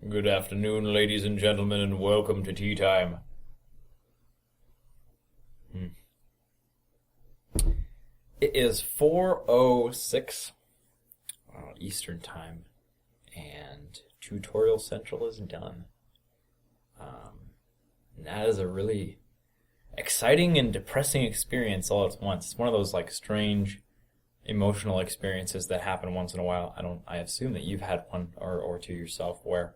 Good afternoon, ladies and gentlemen, and welcome to tea time. It is 4:06 Eastern Time, and Tutorial Central is done. And that is a really exciting and depressing experience all at once. It's one of those strange emotional experiences that happen once in a while. I assume that you've had one or two yourself where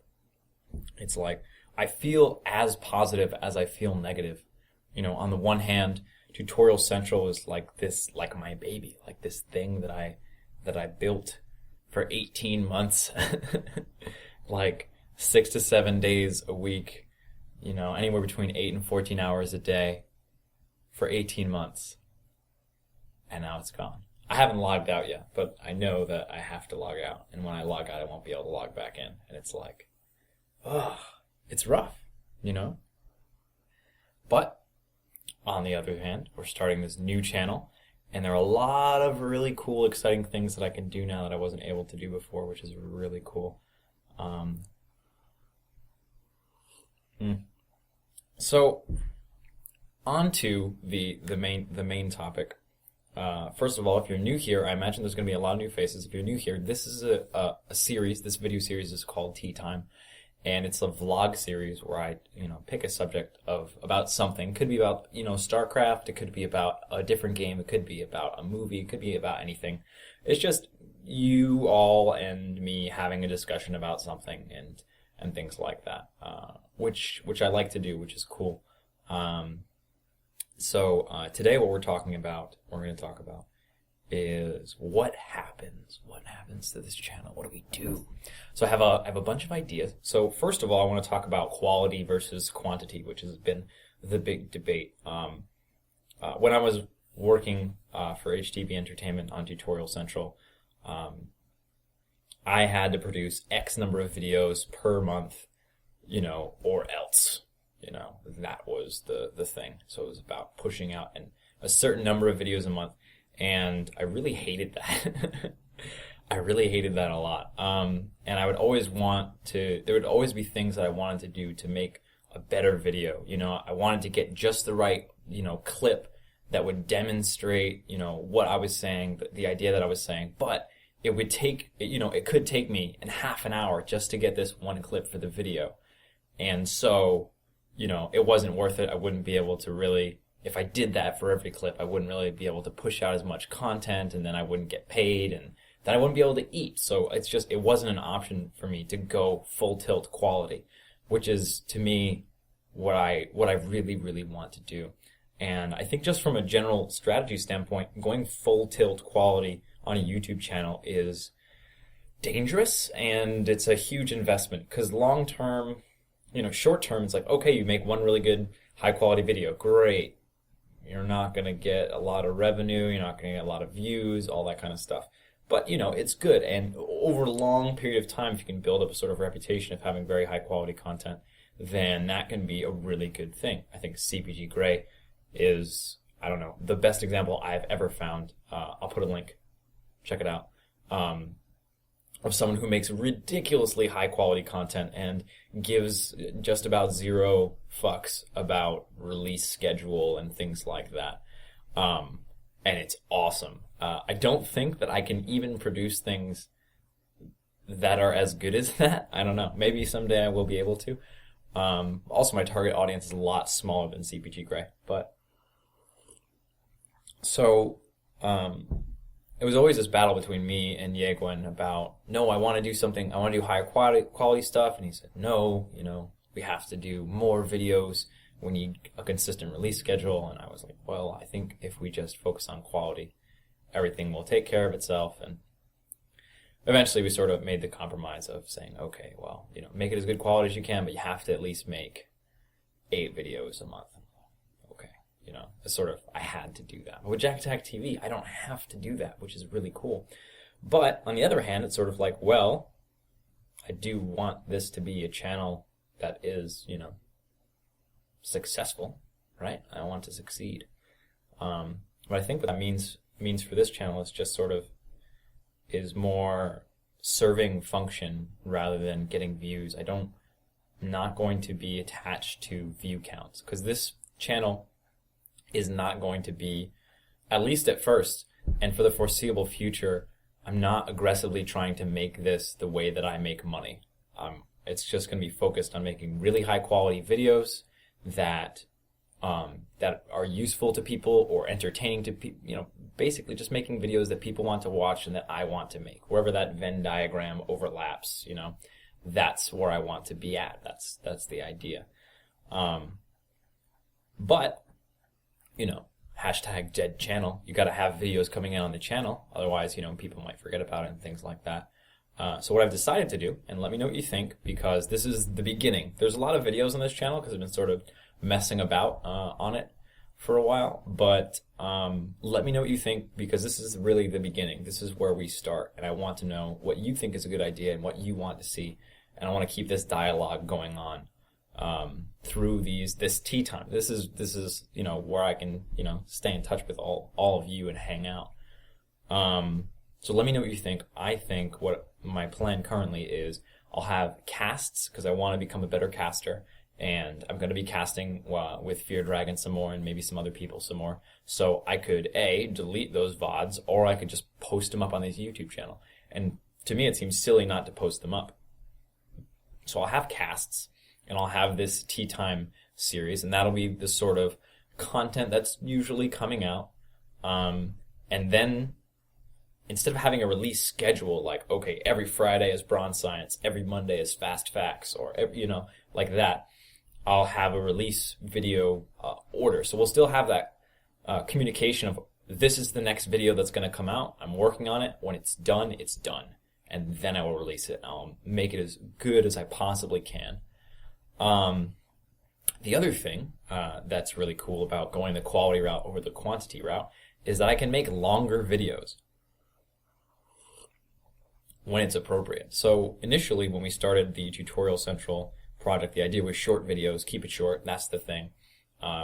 it's like I feel as positive as I feel negative. On the one hand, Tutorial Central is like my baby, like this thing that I built for 18 months, like 6 to 7 days a week, anywhere between 8 and 14 hours a day for 18 months. And now it's gone. I haven't logged out yet, but I know that I have to log out. And when I log out, I won't be able to log back in. And it's like, it's rough, But, on the other hand, we're starting this new channel, and there are a lot of really cool, exciting things that I can do now that I wasn't able to do before, which is really cool. So, on to the main topic. First of all, if you're new here, I imagine there's going to be a lot of new faces. If you're new here, this is a series. This video series is called Tea Time. And it's a vlog series where I, pick a subject about something. It could be about, StarCraft. It could be about a different game. It could be about a movie. It could be about anything. It's just you all and me having a discussion about something and things like that, which I like to do, which is cool. So today what we're going to talk about is what happens to this channel. What do we do? So I have a bunch of ideas. So first of all, I want to talk about quality versus quantity, which has been the big debate. When I was working for HTV Entertainment on Tutorial Central, I had to produce X number of videos per month, or else, that was the thing. So it was about pushing out a certain number of videos a month. And I really hated that. I really hated that a lot. And I would always there would always be things that I wanted to do to make a better video. I wanted to get just the right, clip that would demonstrate, what I was saying, the idea that I was saying. But it would take, it could take me half an hour just to get this one clip for the video. And so, it wasn't worth it. I wouldn't be able to really... If I did that for every clip, I wouldn't really be able to push out as much content, and then I wouldn't get paid, and then I wouldn't be able to eat. So it wasn't an option for me to go full tilt quality, which is, to me, what I really, really want to do. And I think just from a general strategy standpoint, going full tilt quality on a YouTube channel is dangerous, and it's a huge investment, because long term, short term, it's like, okay, you make one really good high quality video, great. You're not going to get a lot of revenue. You're not going to get a lot of views, all that kind of stuff. But, it's good. And over a long period of time, if you can build up a sort of reputation of having very high quality content, then that can be a really good thing. I think CPG Grey is, the best example I've ever found. I'll put a link. Check it out. Of someone who makes ridiculously high quality content and gives just about zero fucks about release schedule and things like that. And it's awesome. I don't think that I can even produce things that are as good as that. I don't know. Maybe someday I will be able to. Also, my target audience is a lot smaller than CPG Grey. But so, it was always this battle between me and Yegwin about, no, I want to do something, I want to do higher quality stuff, and he said, no, we have to do more videos, we need a consistent release schedule, and I was like, well, I think if we just focus on quality, everything will take care of itself, and eventually we sort of made the compromise of saying, okay, well, make it as good quality as you can, but you have to at least make 8 videos a month. It's sort of, I had to do that. But with JaKaTaKtv, I don't have to do that, which is really cool. But on the other hand, it's sort of like, well, I do want this to be a channel that is, successful, right? I want to succeed. But I think what that means for this channel is just sort of, is more serving function rather than getting views. I'm not going to be attached to view counts, because this channel is not going to be, at least at first, and for the foreseeable future, I'm not aggressively trying to make this the way that I make money. It's just going to be focused on making really high quality videos that are useful to people or entertaining to people. Basically just making videos that people want to watch and that I want to make. Wherever that Venn diagram overlaps, that's where I want to be at. That's the idea. But hashtag dead channel. You got to have videos coming out on the channel, otherwise, people might forget about it and things like that. So what I've decided to do, and let me know what you think, because this is the beginning. There's a lot of videos on this channel because I've been sort of messing about on it for a while, but let me know what you think, because this is really the beginning. This is where we start, and I want to know what you think is a good idea and what you want to see, and I want to keep this dialogue going on through this tea time. This is where I can stay in touch with all of you and hang out. So let me know what you think. I think what my plan currently is, I'll have casts because I want to become a better caster, and I'm going to be casting with Fear Dragon some more and maybe some other people some more. So I could delete those VODs, or I could just post them up on this YouTube channel. And to me, it seems silly not to post them up. So I'll have casts, and I'll have this tea time series, and that'll be the sort of content that's usually coming out. And then instead of having a release schedule like, okay, every Friday is Bronze Science, every Monday is Fast Facts, or like that, I'll have a release video order. So we'll still have that communication of, this is the next video that's going to come out. I'm working on it. When it's done, it's done. And then I will release it. I'll make it as good as I possibly can. The other thing that's really cool about going the quality route over the quantity route is that I can make longer videos when it's appropriate. So initially, when we started the Tutorial Central project, the idea was short videos, keep it short, that's the thing.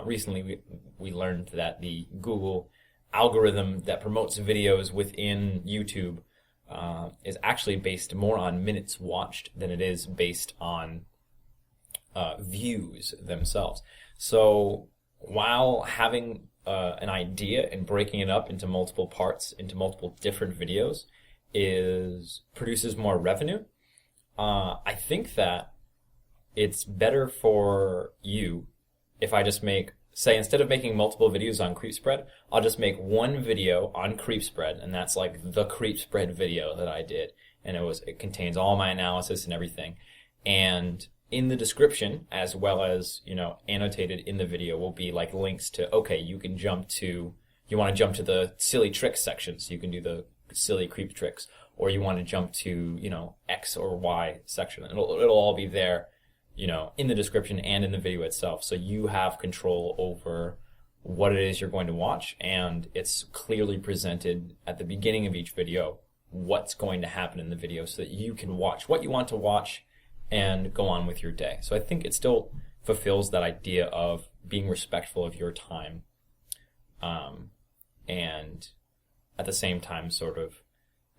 Recently, we learned that the Google algorithm that promotes videos within YouTube is actually based more on minutes watched than it is based on views themselves. So while having an idea and breaking it up into multiple parts, into multiple different videos, produces more revenue, I think that it's better for you if I just make, say, instead of making multiple videos on CreepSpread, I'll just make one video on CreepSpread, and that's like the CreepSpread video that I did, and it contains all my analysis and everything. And in the description, as well as annotated in the video, will be like links to, okay, you want to jump to the silly tricks section, so you can do the silly creep tricks, or you want to jump to X or Y section. It'll all be there, in the description and in the video itself, so you have control over what it is you're going to watch, and it's clearly presented at the beginning of each video what's going to happen in the video, so that you can watch what you want to watch and go on with your day. So I think it still fulfills that idea of being respectful of your time, and at the same time, sort of,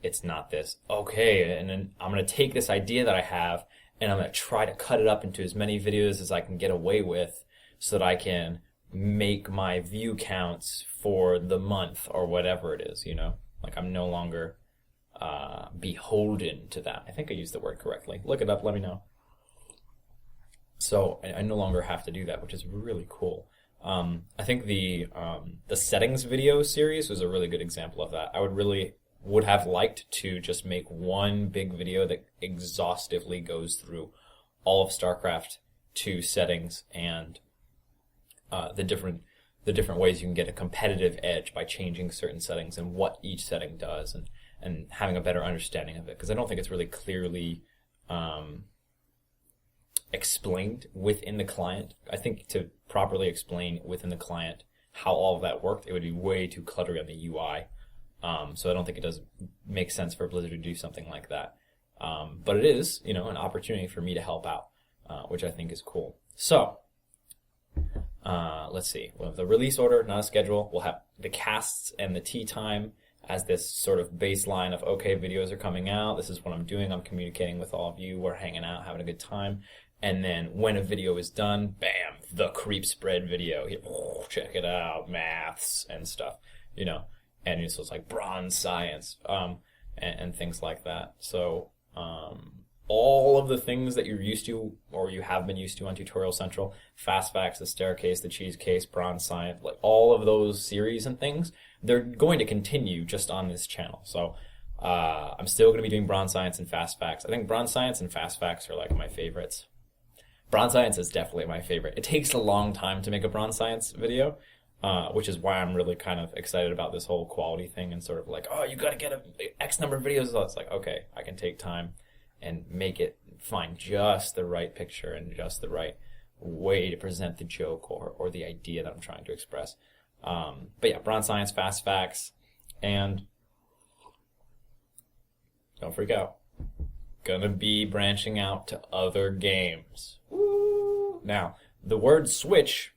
it's not this, okay, and then I'm going to take this idea that I have and I'm going to try to cut it up into as many videos as I can get away with so that I can make my view counts for the month or whatever it is, Like, I'm no longer beholden to that. I think I used the word correctly. Look it up, let me know. So I no longer have to do that, which is really cool. I think the settings video series was a really good example of that. I would have liked to just make one big video that exhaustively goes through all of StarCraft 2 settings and the different ways you can get a competitive edge by changing certain settings and what each setting does, and having a better understanding of it, because I don't think it's really clearly explained within the client. I think to properly explain within the client how all of that worked, it would be way too cluttery on the UI. So I don't think it does make sense for Blizzard to do something like that. But it is, an opportunity for me to help out, which I think is cool. So, let's see. We'll have the release order, not a schedule. We'll have the casts and the tea time as this sort of baseline of, okay, videos are coming out, this is what I'm doing, I'm communicating with all of you, we're hanging out, having a good time. And then when a video is done, bam, the creep spread video. Oh, check it out, maths and stuff, you know. And it's like bronze science, and things like that. So, all of the things that you're used to, or you have been used to on Tutorial Central, Fast Facts, the Staircase, the Cheese Case, Bronze Science, like all of those series and things, they're going to continue just on this channel. So, I'm still going to be doing Bronze Science and Fast Facts. I think Bronze Science and Fast Facts are like my favorites. Bronze Science is definitely my favorite. It takes a long time to make a Bronze Science video, which is why I'm really kind of excited about this whole quality thing and sort of like, oh, you got to get X number of videos. So it's like, okay, I can take time and make it, find just the right picture and just the right way to present the joke or the idea that I'm trying to express. But yeah, Bronze Science, Fast Facts, and don't freak out. Gonna be branching out to other games. Woo! Now, the word switch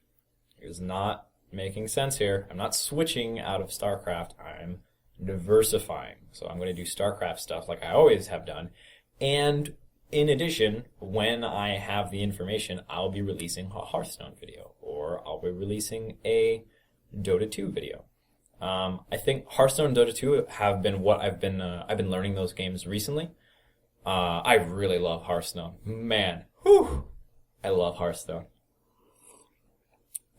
is not making sense here. I'm not switching out of StarCraft. I'm diversifying. So I'm going to do StarCraft stuff like I always have done. And in addition, when I have the information, I'll be releasing a Hearthstone video, or I'll be releasing a Dota 2 video. I think Hearthstone and Dota 2 have been what I've been learning those games recently. I really love Hearthstone. Man, whew, I love Hearthstone.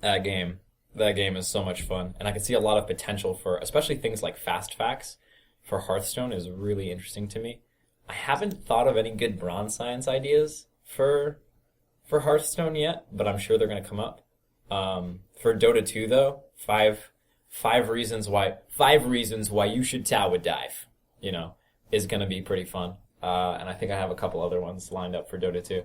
That game is so much fun, and I can see a lot of potential for, especially things like Fast Facts for Hearthstone is really interesting to me. I haven't thought of any good Bronze Science ideas for Hearthstone yet, but I'm sure they're going to come up. For Dota 2 though, five reasons why you should tower dive, you know, is going to be pretty fun. And I think I have a couple other ones lined up for Dota 2.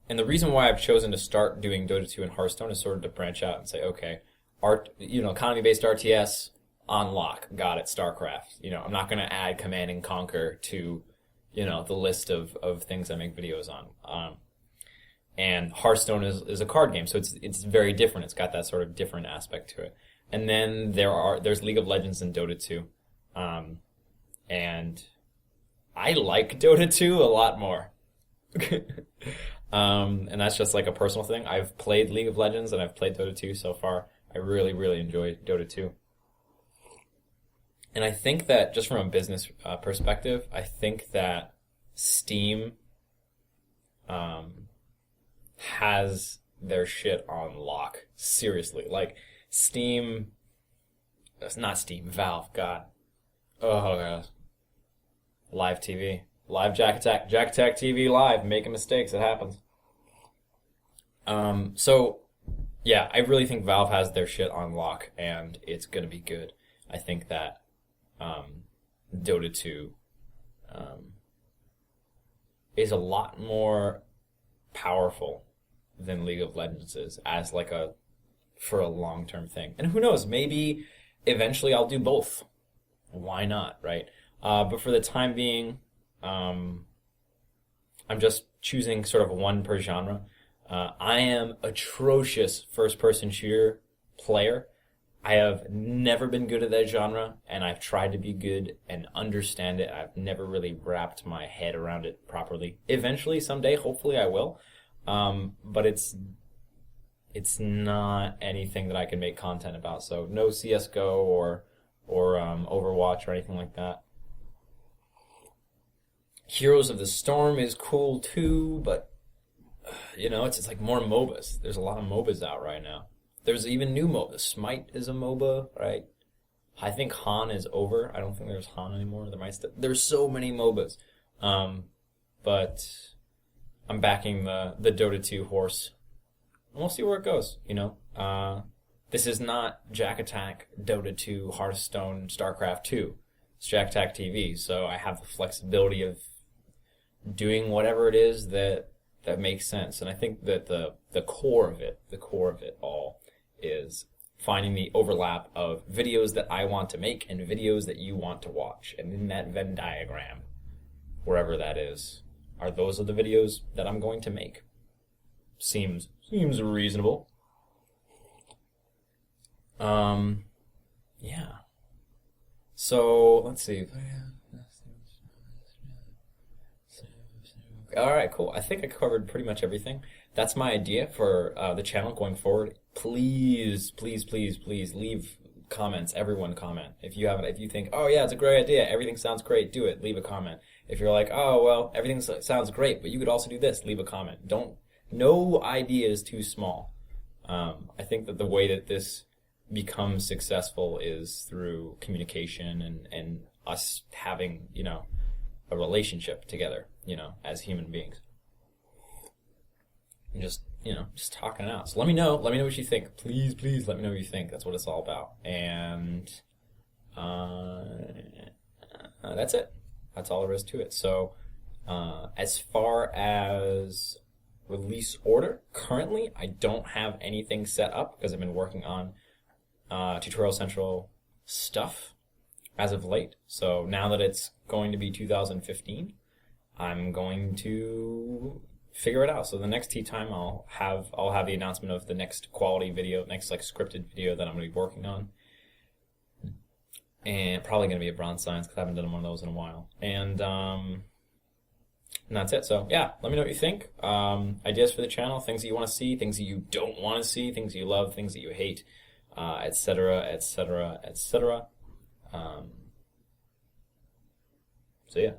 And the reason why I've chosen to start doing Dota 2 and Hearthstone is sort of to branch out and say, okay, economy-based RTS, on lock, got it, StarCraft. You know, I'm not going to add Command and Conquer to, you know, the list of things I make videos on. And Hearthstone is a card game, so it's very different. It's got that sort of different aspect to it. And then there's League of Legends and Dota 2. And I like Dota 2 a lot more. And that's just like a personal thing. I've played League of Legends and I've played Dota 2 so far. I really, really enjoy Dota 2. And I think that just from a business perspective, I think that Steam has their shit on lock. Seriously. Like, Steam... That's not Steam. Valve. God. Oh, God. Live TV. Live JaKaTaKtv live. Making mistakes. It happens. So, yeah, I really think Valve has their shit on lock, and it's going to be good. I think that Dota 2 is a lot more powerful than League of Legends is as like for a long-term thing. And who knows, maybe eventually I'll do both. Why not, right? But for the time being, I'm just choosing sort of one per genre. I am atrocious first-person shooter player. I have never been good at that genre, and I've tried to be good and understand it. I've never really wrapped my head around it properly. Eventually, someday, hopefully I will. But it's not anything that I can make content about. So no CSGO or Overwatch or anything like that. Heroes of the Storm is cool too, but you know, it's like more MOBAs. There's a lot of MOBAs out right now. There's even new MOBAs. Smite is a MOBA, right? I think Han is over. I don't think there's Han anymore. There's so many MOBAs. But I'm backing the Dota 2 horse. And we'll see where it goes, you know. This is not JaKaTak, Dota 2, Hearthstone, StarCraft 2. It's JaKaTaKtv, so I have the flexibility of doing whatever it is that makes sense. And I think that the core of it all is finding the overlap of videos that I want to make and videos that you want to watch. And in that Venn diagram, wherever that is, those are the videos that I'm going to make. Seems reasonable. Yeah. So let's see. All right, cool. I think I covered pretty much everything. That's my idea for the channel going forward. Please, please, please, please leave comments. Everyone comment. If you think, oh yeah, it's a great idea, everything sounds great, do it. Leave a comment. If you're like, oh well, everything sounds great, but you could also do this, leave a comment. No idea is too small. I think that the way that this becomes successful is through communication and us having, a relationship together, as human beings. And just talking it out. So let me know what you think. Please, please let me know what you think. That's what it's all about. And that's it. That's all there is to it. So as far as release order, currently I don't have anything set up because I've been working on Tutorial Central stuff as of late. So now that it's going to be 2015, I'm going to figure it out. So the next tea time, I'll have the announcement of the next quality video, next scripted video that I'm going to be working on, and probably going to be a bronze science because I haven't done one of those in a while. And that's it. So yeah, let me know what you think. Ideas for the channel, things that you want to see, things that you don't want to see, things that you love, things that you hate, etc., etc., etc. So yeah.